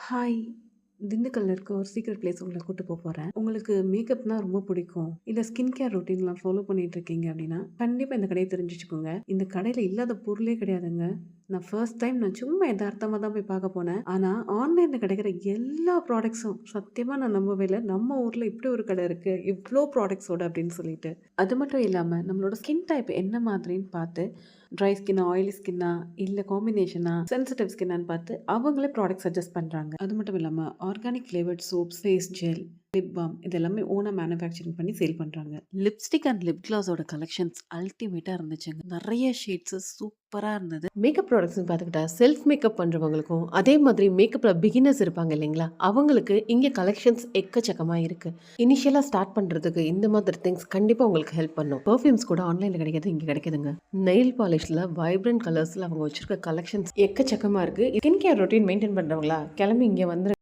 Hi! திண்டுக்கல்ல இருக்க ஒரு சீக்ரெட் பிளேஸ் உங்கள கூட்டு போறேன். உங்களுக்கு மேக்கப்னா ரொம்ப பிடிக்கும். இல்ல ஸ்கின் கேர் ரொட்டீன்லாம் ஃபாலோ பண்ணிட்டு இருக்கீங்க அப்டின்னா, கண்டிப்பா இந்த கடைய தெரிஞ்சு வச்சுக்கோங்க. இந்த கடையில இல்லாத பொருளே கிடையாதுங்க. நான் சும்மா எதார்த்தமா தான் போய் பார்க்க போனேன். ஆனா, ஆன்லைன்ல கிடைக்கிற எல்லா ப்ராடக்ட்ஸும் சத்தியமா நான் நம்பவே இல்ல. நம்ம ஊர்ல இப்டி ஒரு கடை இருக்கு. இவ்ளோ ப்ராடக்ட்ஸோட அப்டின்னு சொல்லிட்டு. அது மட்டும் இல்லாம நம்மளோட ஸ்கின் டைப் என்ன மாதிரின்னு பார்த்து, ட்ரை ஸ்கின்னா, ஆயிலி ஸ்கின்னா, இல்ல காம்பினேஷனா, சென்சிட்டிவ் ஸ்கின்னான்னு பார்த்து அவங்களே ப்ராடக்ட் சஜெஸ்ட் பண்றாங்க. அது மட்டும் இல்லாம organic flavoured soaps, face gel, lip balm இது எல்லாமே ஓனா மேனுஃபேக்சரிங் பண்ணி சேல் பண்றாங்க. லிப்ஸ்டிக் அண்ட் லிப் கிளாஸோட கலெக்ஷன்ஸ் அல்டிமேட்டா இருந்துச்சுங்க. நெறைய ஷேட்ஸ் சூப்பரா இருந்தது. மேக்கப் ப்ராடக்ட்ஸ்ன்னு பார்த்துக்கிட்டா, செல்ஃப் மேக்கப் பண்றவங்களுக்கும், அதே மாதிரி மேக்கப்ல பிகினர்ஸ் இருப்பாங்க இல்லைங்களா? அவங்களுக்கு இங்க கலெக்ஷன்ஸ் எக்கச்சக்கமா இருக்கு. இனிஷியலா ஸ்டார்ட் பண்றதுக்கு இந்த மாதிரி திங்ஸ் கண்டிப்பா உங்களுக்கு ஹெல்ப் பண்ணும். பெர்ஃப்யூம்ஸ் கூட ஆன்லைன்ல கிடைக்கிறது, இங்க கிடைக்குதுங்க. நெயில் பாலிஷ்ல வைப்ரண்ட் கலர்ஸ்ல அவங்க வச்சிருக்க கலெக்ஷன்ஸ் எக்கச்சக்கமா இருக்கு. ஸ்கின் கேர் ரொட்டீன் மெயின்டெயின் பண்றவங்களா? கிளம்பி இங்க வந்துருங்க.